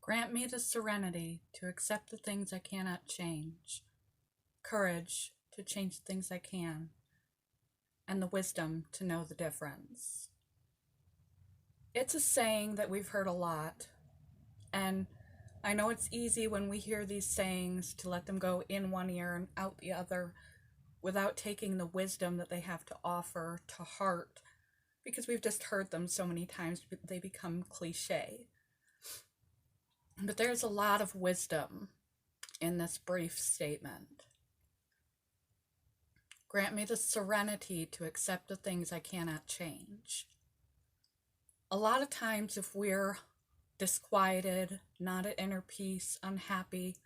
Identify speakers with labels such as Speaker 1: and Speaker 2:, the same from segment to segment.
Speaker 1: Grant me the serenity to accept the things I cannot change, courage to change the things I can, and the wisdom to know the difference. It's a saying that we've heard a lot, and I know it's easy when we hear these sayings to let them go in one ear and out the other without taking the wisdom that they have to offer to heart, because we've just heard them so many times they become cliche. But there's a lot of wisdom in this brief statement. Grant me the serenity to accept the things I cannot change. A lot of times if we're disquieted, not at inner peace, unhappy,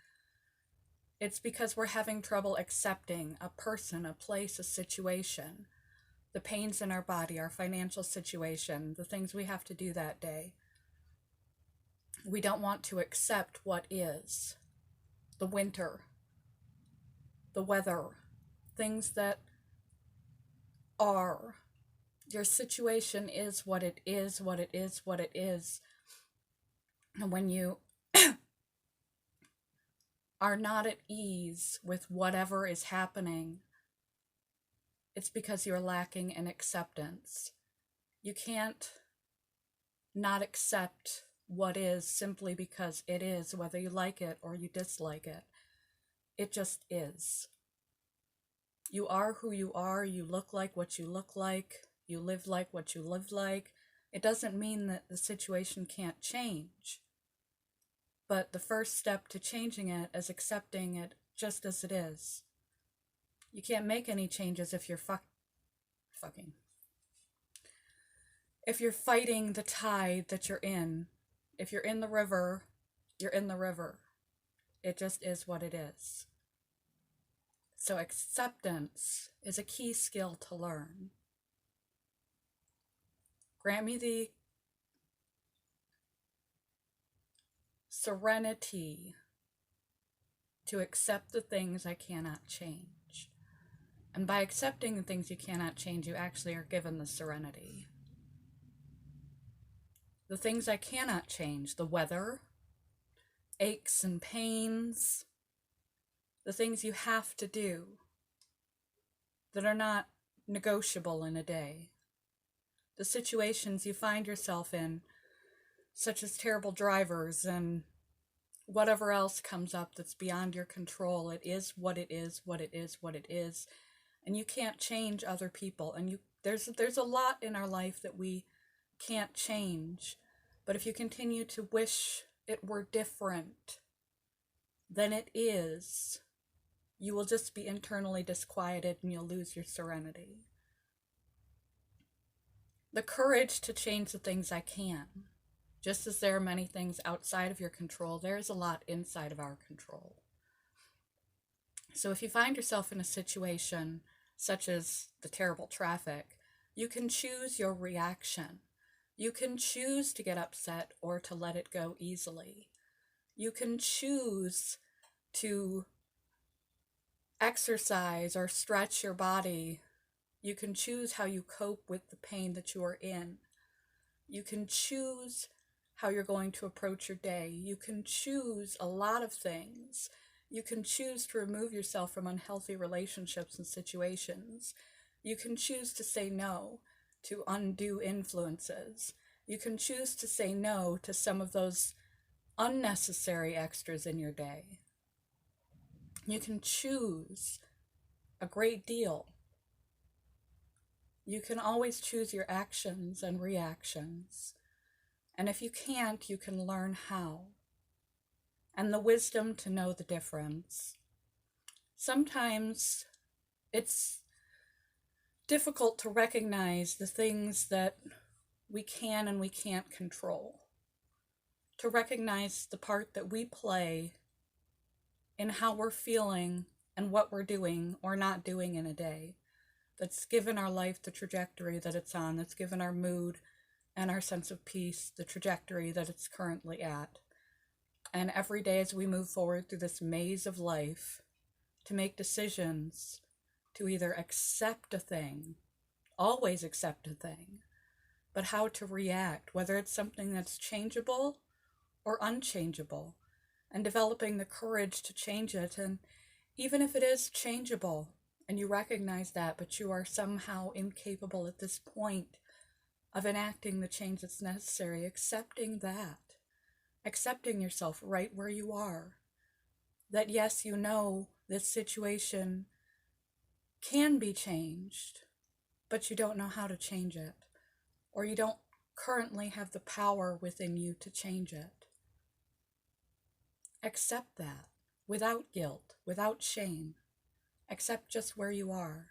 Speaker 1: it's because we're having trouble accepting a person, a place, a situation, the pains in our body, our financial situation, the things we have to do that day. We don't want to accept what is, the winter, the weather, things that are. Your situation is what it is, what it is, what it is. And when you are not at ease with whatever is happening, it's because you're lacking in acceptance. You can't not accept what is simply because it is, whether you like it or you dislike it. It just is. You are who you are, you look like what you look like, you live like what you live like. It doesn't mean that the situation can't change. But the first step to changing it is accepting it just as it is. You can't make any changes if you're fucking. If you're fighting the tide that you're in. If you're in the river, you're in the river. It just is what it is. So acceptance is a key skill to learn. Grant me the serenity to accept the things I cannot change. And by accepting the things you cannot change, you actually are given the serenity. The things I cannot change, the weather, aches and pains, the things you have to do that are not negotiable in a day, the situations you find yourself in, such as terrible drivers and whatever else comes up that's beyond your control. It is what it is, what it is, what it is. And you can't change other people. And there's a lot in our life that we can't change. But if you continue to wish it were different than it is, you will just be internally disquieted and you'll lose your serenity. The courage to change the things I can. Just as there are many things outside of your control, there's a lot inside of our control. So if you find yourself in a situation such as the terrible traffic, you can choose your reaction. You can choose to get upset or to let it go easily. You can choose to exercise or stretch your body. You can choose how you cope with the pain that you are in. You can choose how you're going to approach your day. You can choose a lot of things. You can choose to remove yourself from unhealthy relationships and situations. You can choose to say no to undue influences. You can choose to say no to some of those unnecessary extras in your day. You can choose a great deal. You can always choose your actions and reactions. And if you can't, you can learn how. And the wisdom to know the difference. Sometimes it's difficult to recognize the things that we can and we can't control. To recognize the part that we play in how we're feeling and what we're doing or not doing in a day. That's given our life the trajectory that it's on. That's given our mood and our sense of peace the trajectory that it's currently at. And every day as we move forward through this maze of life, to make decisions to either accept a thing, always accept a thing, but how to react, whether it's something that's changeable or unchangeable, and developing the courage to change it. And even if it is changeable and you recognize that, but you are somehow incapable at this point of enacting the change that's necessary, accepting that, accepting yourself right where you are, that yes, you know this situation can be changed, but you don't know how to change it, or you don't currently have the power within you to change it. Accept that without guilt, without shame. Accept just where you are.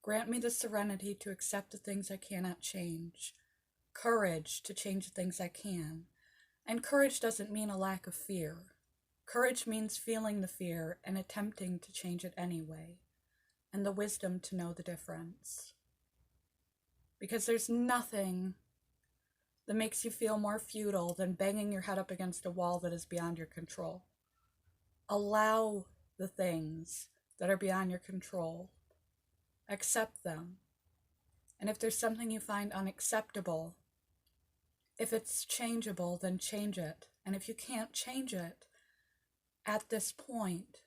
Speaker 1: Grant me the serenity to accept the things I cannot change, courage to change the things I can. And courage doesn't mean a lack of fear. Courage means feeling the fear and attempting to change it anyway, and the wisdom to know the difference. Because there's nothing that makes you feel more futile than banging your head up against a wall that is beyond your control. Allow the things that are beyond your control. Accept them. And if there's something you find unacceptable, if it's changeable, then change it. And if you can't change it at this point,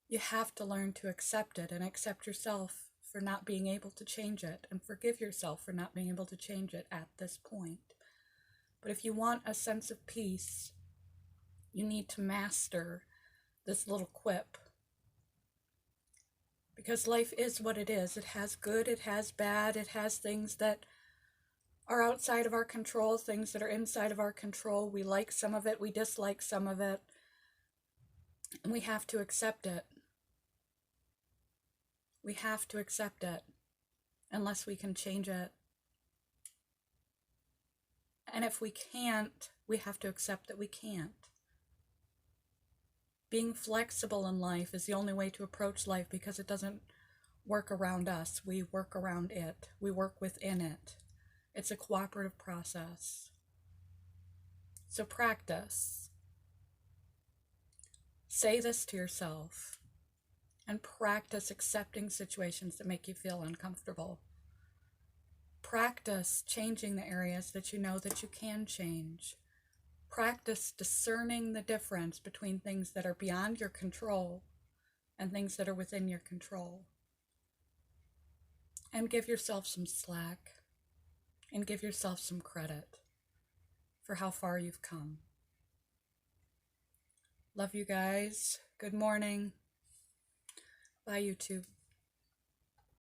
Speaker 1: you have to learn to accept it and accept yourself for not being able to change it, and forgive yourself for not being able to change it at this point. But if you want a sense of peace, you need to master this little quip. Because life is what it is. It has good, it has bad, it has things that are outside of our control, things that are inside of our control. We like some of it, we dislike some of it, and we have to accept it. We have to accept it unless we can change it. And if we can't, we have to accept that we can't. Being flexible in life is the only way to approach life, because it doesn't work around us. We work around it. We work within it. It's a cooperative process. So practice. Say this to yourself. And practice accepting situations that make you feel uncomfortable. Practice changing the areas that you know that you can change. Practice discerning the difference between things that are beyond your control and things that are within your control. And give yourself some slack, and give yourself some credit for how far you've come. Love you guys. Good morning. Bye, YouTube.